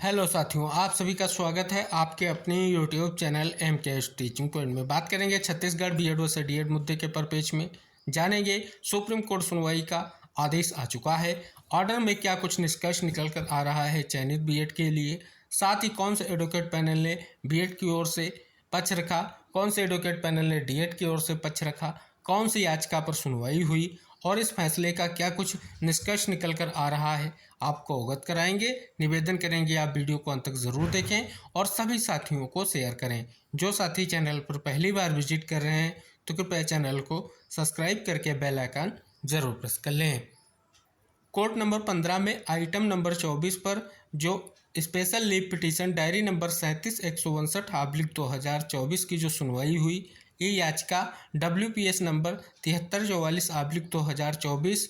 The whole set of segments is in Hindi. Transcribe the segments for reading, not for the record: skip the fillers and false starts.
हेलो साथियों, आप सभी का स्वागत है आपके अपने YouTube channel MKS teaching point में। बात करेंगे छत्तीसगढ़ बीएड व डीएड मुद्दे के परिपेक्ष में। जानेंगे सुप्रीम कोर्ट सुनवाई का आदेश आ चुका है, ऑर्डर में क्या कुछ निष्कर्ष निकल कर आ रहा है चयनित बीएड के लिए। साथ ही कौन से एडवोकेट पैनल ने बीएड की ओर से पक्ष रखा, कौन से एडवोकेट पैनल ने डीएड की ओर से पक्ष रखा, कौन सी याचिका पर सुनवाई हुई और इस फैसले का क्या कुछ निष्कर्ष निकल कर आ रहा है, आपको अवगत कराएंगे। निवेदन करेंगे आप वीडियो को अंत तक ज़रूर देखें और सभी साथियों को शेयर करें। जो साथी चैनल पर पहली बार विजिट कर रहे हैं तो कृपया चैनल को सब्सक्राइब करके बेल आइकन ज़रूर प्रेस कर लें। कोर्ट नंबर 15 में आइटम नंबर 24 पर जो special leave petition diary number 37-162/2024 की जो सुनवाई हुई, ये याचिका WPS number 7344/2024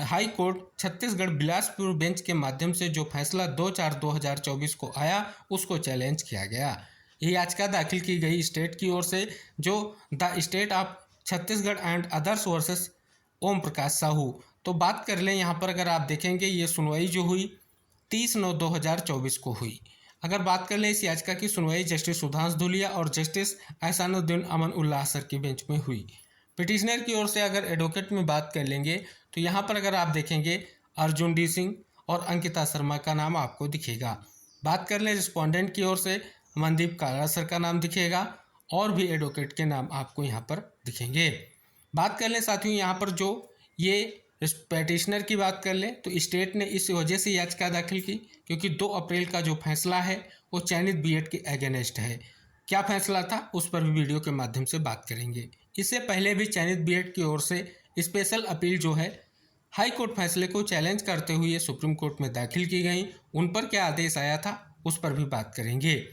high court Chhattisgarh Bilaspur bench के माध्यम से जो फैसला 2/4/2024 को आया, उसको चैलेंज किया गया। ये याचिका दाखिल की गई स्टेट की ओर से, जो the state of Chhattisgarh and others versus Om Prakash Sahu. तो बात कर लें यहाँ पर, अगर आप देखेंगे ये सुनवाई जो हुई 30/9/2024 को हुई। अगर बात कर लें इस याचिका की सुनवाई जस्टिस सुधांशु धूलिया और जस्टिस एहसानुद्दीन अमन उल्लाह सर की बेंच में हुई। पिटिशनर की ओर से अगर एडवोकेट में बात कर लेंगे तो यहाँ पर अगर आप देखेंगे अर्जुन डी सिंह और अंकिता शर्मा का नाम आपको दिखेगा। बात कर लें रिस्पोंडेंट की ओर से मनदीप कारा सर का नाम दिखेगा और भी एडवोकेट के नाम आपको यहाँ पर दिखेंगे। बात कर लें साथियों यहाँ पर जो ये पिटिशनर की बात कर लें तो स्टेट ने इस वजह से याचिका दाखिल की क्योंकि 2 अप्रैल का जो फैसला है वो चयनित बीएड के अगेंस्ट है। क्या फैसला था उस पर भी वीडियो के माध्यम से बात करेंगे। इससे पहले भी चयनित बीएड की ओर से स्पेशल अपील जो है हाई कोर्ट फैसले को चैलेंज करते हुए सुप्रीम कोर्ट में दाखिल की गई, उन पर क्या आदेश आया था उस पर भी बात करेंगे।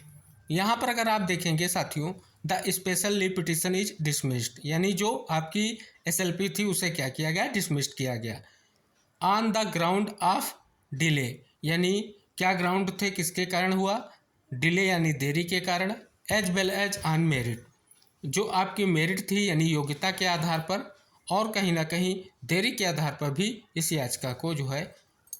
यहाँ पर अगर आप देखेंगे साथियों, the special leave petition is dismissed, यानी जो आपकी SLP थी उसे क्या किया गया, डिसमिस्ड किया गया। On the ground of delay, यानी क्या ग्राउंड थे, किसके कारण हुआ, डिले यानी देरी के कारण, as well as on merit, जो आपकी मेरिट थी यानी योग्यता के आधार पर और कहीं ना कहीं देरी के आधार पर भी इस याचिका को जो है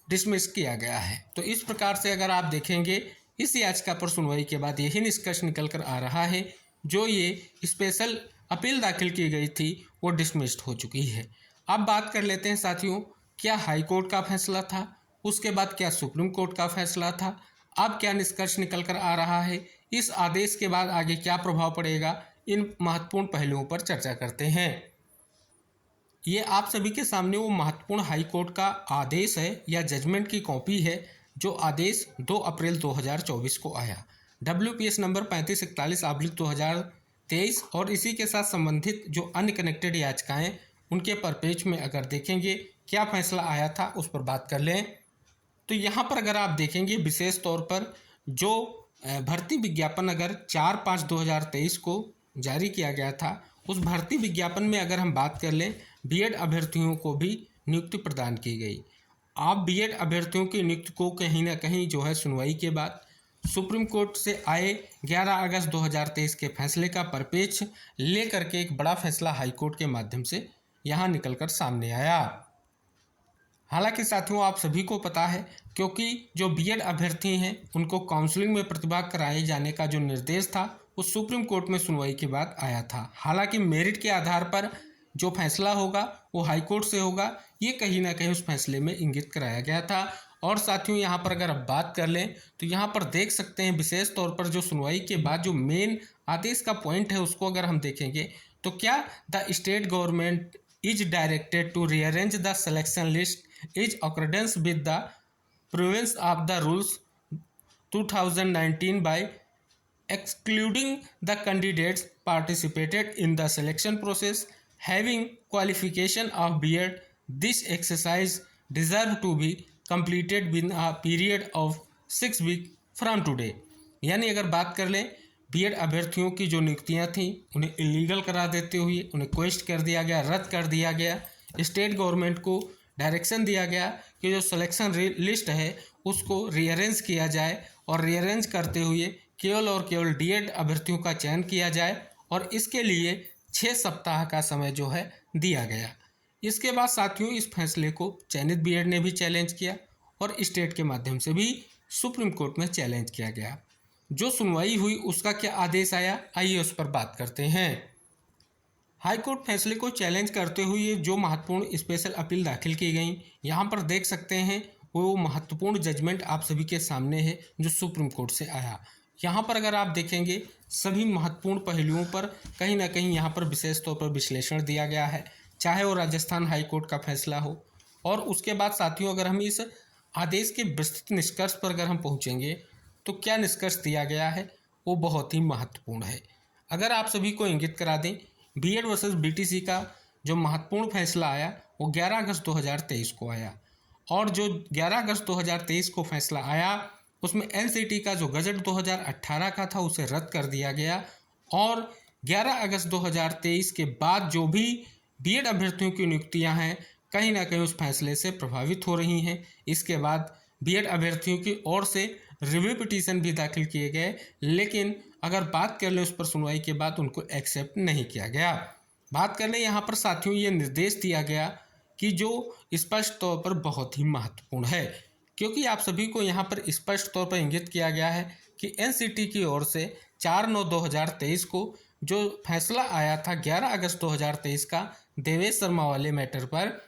डिसमिस किया गया है। तो इस प्रकार से अगर आप देखेंगे इस याचिका पर सुनवाई के बाद यही निष्कर्ष निकल कर आ रहा है, जो ये स्पेशल अपील दाखिल की गई थी वो डिसमिस्ड हो चुकी है। अब बात कर लेते हैं साथियों, क्या हाई कोर्ट का फैसला था, उसके बाद क्या सुप्रीम कोर्ट का फैसला था, अब क्या निष्कर्ष निकल कर आ रहा है, इस आदेश के बाद आगे क्या प्रभाव पड़ेगा, इन महत्वपूर्ण पहलुओं पर चर्चा करते हैं। ये आप सभी के सामने वो महत्वपूर्ण हाई कोर्ट का आदेश है या जजमेंट की कॉपी है, जो आदेश 2 अप्रैल 2024 को आया, WPS नंबर 3541/2023 और इसी के साथ संबंधित जो अन्य कनेक्टेड याचिकाएं उनके परिपेक्ष में अगर देखेंगे क्या फैसला आया था उस पर बात कर लें। तो यहाँ पर अगर आप देखेंगे विशेष तौर पर जो भर्ती विज्ञापन अगर 4/5/2023 को जारी किया गया था, उस भर्ती विज्ञापन में अगर हम बात कर लें बीएड अभ्यर्थियों को भी नियुक्ति प्रदान की गई। आप बीएड अभ्यर्थियों की नियुक्ति को कहीं ना कहीं जो है सुनवाई के बाद सुप्रीम कोर्ट से आए 11 अगस्त 2023 के फैसले का परिपेक्ष लेकर के एक बड़ा फैसला हाई कोर्ट के माध्यम से यहाँ निकलकर सामने आया। हालांकि साथियों आप सभी को पता है, क्योंकि जो बीएड अभ्यर्थी हैं उनको काउंसलिंग में प्रतिभा कराए जाने का जो निर्देश था वो सुप्रीम कोर्ट में सुनवाई के बाद आया था। हालांकि मेरिट के आधार पर जो फैसला होगा वो हाई कोर्ट से होगा, ये कहीं ना कहीं उस फैसले में इंगित कराया गया था। और साथियों यहाँ पर अगर आप बात कर लें तो यहाँ पर देख सकते हैं विशेष तौर पर जो सुनवाई के बाद जो मेन आदेश का पॉइंट है उसको अगर हम देखेंगे तो क्या the state government is directed to rearrange the selection list is accordance with the province of the rules 2019 by excluding the candidates participated in the selection process having qualification of B.Ed. This exercise deserve to be completed within a period of 6 weeks from today। यानी अगर बात कर लें बीएड अभ्यर्थियों की जो नियुक्तियां थीं उन्हें इलीगल करार देते हुए उन्हें क्वेश्चन कर दिया गया, रद्द कर दिया गया। स्टेट गवर्नमेंट को डायरेक्शन दिया गया कि जो सिलेक्शन लिस्ट है उसको रीअरेंज किया जाए और रीअरेंज करते हुए केवल और केवल डीएड अभ्यर्थियों का चयन किया जाए और इसके लिए 6 सप्ताह का समय जो है दिया गया। इसके बाद साथियों इस फैसले को चयनित बीएड ने भी चैलेंज किया और स्टेट के माध्यम से भी सुप्रीम कोर्ट में चैलेंज किया गया। जो सुनवाई हुई उसका क्या आदेश आया, आइए उस पर बात करते हैं। हाईकोर्ट फैसले को चैलेंज करते हुए जो महत्वपूर्ण स्पेशल अपील दाखिल की गई, यहाँ पर देख सकते हैं वो महत्वपूर्ण जजमेंट आप सभी के सामने है जो सुप्रीम कोर्ट से आया। यहाँ पर अगर आप देखेंगे सभी महत्वपूर्ण पहलुओं पर कहीं ना कहीं यहाँ पर विशेष तौर पर विश्लेषण दिया गया है, चाहे वो राजस्थान हाईकोर्ट का फैसला हो। और उसके बाद साथियों अगर हम इस आदेश के विस्तृत निष्कर्ष पर अगर हम पहुँचेंगे तो क्या निष्कर्ष दिया गया है वो बहुत ही महत्वपूर्ण है। अगर आप सभी को इंगित करा दें, बीएड वर्सेस बीटीसी का जो महत्वपूर्ण फैसला आया वो 11 अगस्त 2023 को आया। और जो 11 अगस्त 2023 को फैसला आया उसमें एनसीटी का जो गजट 2018 का था उसे रद्द कर दिया गया। और 11 अगस्त 2023 के बाद जो भी बीएड अभ्यर्थियों की नियुक्तियां हैं कहीं ना कहीं उस फैसले से प्रभावित हो रही हैं। इसके बाद बीएड अभ्यर्थियों की ओर से रिव्यू पिटीशन भी दाखिल किए गए, लेकिन अगर बात कर लें उस पर सुनवाई के बाद उनको एक्सेप्ट नहीं किया गया। बात कर लें यहाँ पर साथियों ये निर्देश दिया गया कि जो स्पष्ट तौर पर बहुत ही महत्वपूर्ण है, क्योंकि आप सभी को यहाँ पर स्पष्ट तौर पर इंगित किया गया है कि एनसीटी की ओर से 4/9/2023 को जो फैसला आया था 11 अगस्त 2023 का देवेश शर्मा वाले मैटर पर,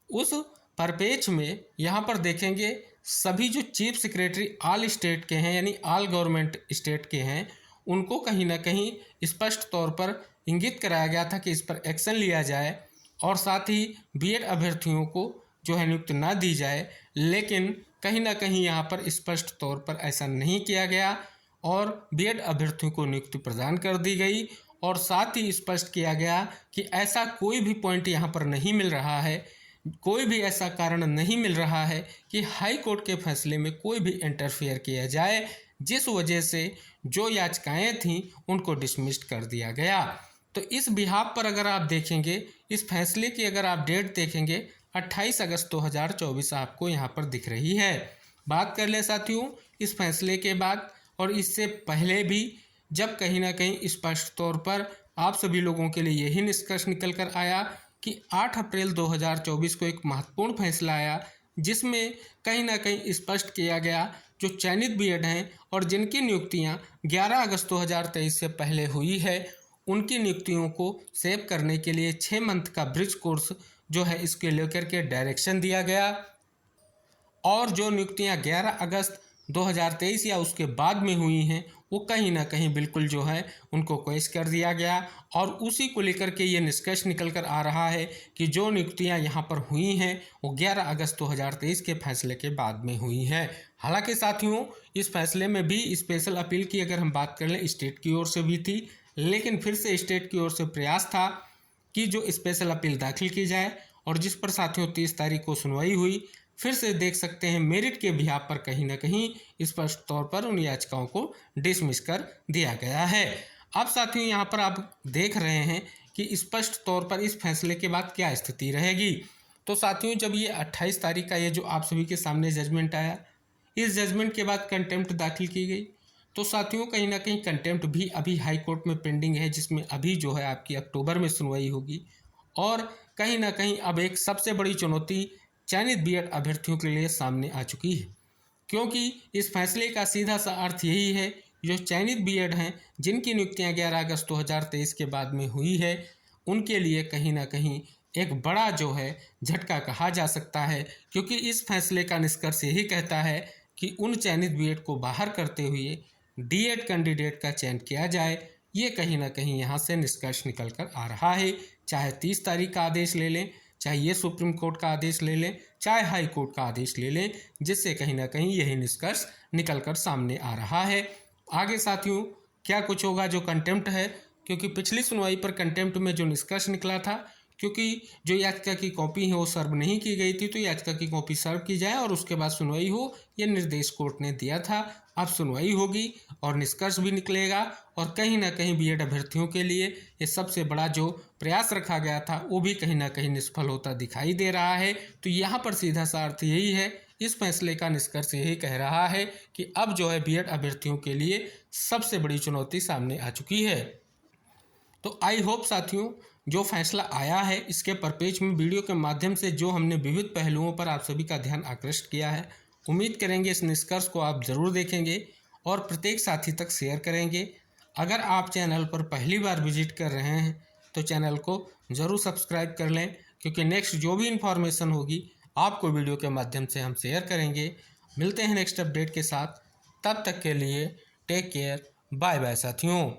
उस परिपेक्ष में यहाँ पर देखेंगे सभी जो चीफ सेक्रेटरी ऑल स्टेट के हैं यानी ऑल गवर्नमेंट स्टेट के हैं उनको कहीं ना कहीं स्पष्ट तौर पर इंगित कराया गया था कि इस पर एक्शन लिया जाए और साथ ही बीएड अभ्यर्थियों को जो है नियुक्ति ना दी जाए। लेकिन कहीं ना कहीं यहाँ पर स्पष्ट तौर पर ऐसा नहीं किया गया और बीएड अभ्यर्थियों को नियुक्ति प्रदान कर दी गई। और साथ ही स्पष्ट किया गया कि ऐसा कोई भी पॉइंट यहाँ पर नहीं मिल रहा है, कोई भी ऐसा कारण नहीं मिल रहा है कि हाई कोर्ट के फैसले में कोई भी इंटरफेयर किया जाए, जिस वजह से जो याचिकाएं थीं उनको डिसमिस्ड कर दिया गया। तो इस बिहाफ पर अगर आप देखेंगे इस फैसले की अगर आप डेट देखेंगे 28 अगस्त 2024 आपको यहाँ पर दिख रही है। बात कर ले साथियों इस फैसले के बाद और इससे पहले भी जब कहीं ना कहीं स्पष्ट तौर पर आप सभी लोगों के लिए यही निष्कर्ष निकल कर आया कि 8 अप्रैल 2024 को एक महत्वपूर्ण फैसला आया जिसमें कहीं ना कहीं स्पष्ट किया गया जो चयनित बीएड हैं और जिनकी नियुक्तियां 11 अगस्त 2023 से पहले हुई है उनकी नियुक्तियों को सेव करने के लिए 6 मंथ का ब्रिज कोर्स जो है इसके लेकर के डायरेक्शन दिया गया। और जो नियुक्तियां 11 अगस्त 2023 या उसके बाद में हुई हैं वो कहीं ना कहीं बिल्कुल जो है उनको क्वेश कर दिया गया। और उसी को लेकर के ये निष्कर्ष निकल कर आ रहा है कि जो नियुक्तियां यहाँ पर हुई हैं वो 11 अगस्त 2023 के फैसले के बाद में हुई हैं। हालांकि साथियों इस फैसले में भी स्पेशल अपील की अगर हम बात कर लें स्टेट की ओर से भी थी, लेकिन फिर से स्टेट की ओर से प्रयास था कि जो स्पेशल अपील दाखिल की जाए और जिस पर साथियों 30 तारीख को सुनवाई हुई। फिर से देख सकते हैं मेरिट के बिहाफ पर कहीं ना कहीं स्पष्ट तौर पर उन याचिकाओं को डिसमिस कर दिया गया है। अब साथियों यहाँ पर आप देख रहे हैं कि स्पष्ट तौर पर इस फैसले के बाद क्या स्थिति रहेगी। तो साथियों जब ये 28 तारीख का ये जो आप सभी के सामने जजमेंट आया, इस जजमेंट के बाद कंटेम्प्ट दाखिल की गई। तो साथियों कहीं ना कहीं कंटेम्प्ट भी अभी हाई कोर्ट में पेंडिंग है, जिसमें अभी जो है आपकी अक्टूबर में सुनवाई होगी। और कहीं ना कहीं अब एक सबसे बड़ी चुनौती चयनित बीएड अभ्यर्थियों के लिए सामने आ चुकी है, क्योंकि इस फैसले का सीधा सा अर्थ यही है जो चयनित बीएड हैं जिनकी नियुक्तियां 11 अगस्त 2023 के बाद में हुई है उनके लिए कहीं ना कहीं एक बड़ा जो है झटका कहा जा सकता है। क्योंकि इस फैसले का निष्कर्ष यही कहता है कि उन चयनित बीएड को बाहर करते हुए डीएड कैंडिडेट का चयन किया जाए। ये कहीं ना कहीं यहाँ से निष्कर्ष निकल कर आ रहा है, चाहे 30 तारीख का आदेश ले लें, चाहे ये सुप्रीम कोर्ट का आदेश ले लें, चाहे हाई कोर्ट का आदेश ले लें, जिससे कहीं ना कहीं यही निष्कर्ष निकल कर सामने आ रहा है। आगे साथियों क्या कुछ होगा जो कंटेम्प्ट है, क्योंकि पिछली सुनवाई पर कंटेम्प्ट में जो निष्कर्ष निकला था, क्योंकि जो याचिका की कॉपी है वो सर्व नहीं की गई थी, तो याचिका की कॉपी सर्व की जाए और उसके बाद सुनवाई हो, यह निर्देश कोर्ट ने दिया था। अब सुनवाई होगी और निष्कर्ष भी निकलेगा और कहीं ना कहीं बीएड अभ्यर्थियों के लिए ये सबसे बड़ा जो प्रयास रखा गया था वो भी कहीं ना कहीं निष्फल होता दिखाई दे रहा है। तो यहाँ पर सीधा सा अर्थ यही है, इस फैसले का निष्कर्ष यही कह रहा है कि अब जो है बीएड अभ्यर्थियों के लिए सबसे बड़ी चुनौती सामने आ चुकी है। तो आई होप साथियों जो फैसला आया है इसके परिपेक्ष में वीडियो के माध्यम से जो हमने विविध पहलुओं पर आप सभी का ध्यान आकृष्ट किया है उम्मीद करेंगे इस निष्कर्ष को आप ज़रूर देखेंगे और प्रत्येक साथी तक शेयर करेंगे। अगर आप चैनल पर पहली बार विजिट कर रहे हैं तो चैनल को ज़रूर सब्सक्राइब कर लें, क्योंकि नेक्स्ट जो भी इन्फॉर्मेशन होगी आपको वीडियो के माध्यम से हम शेयर करेंगे। मिलते हैं नेक्स्ट अपडेट के साथ, तब तक के लिए टेक केयर, बाय बाय साथियों।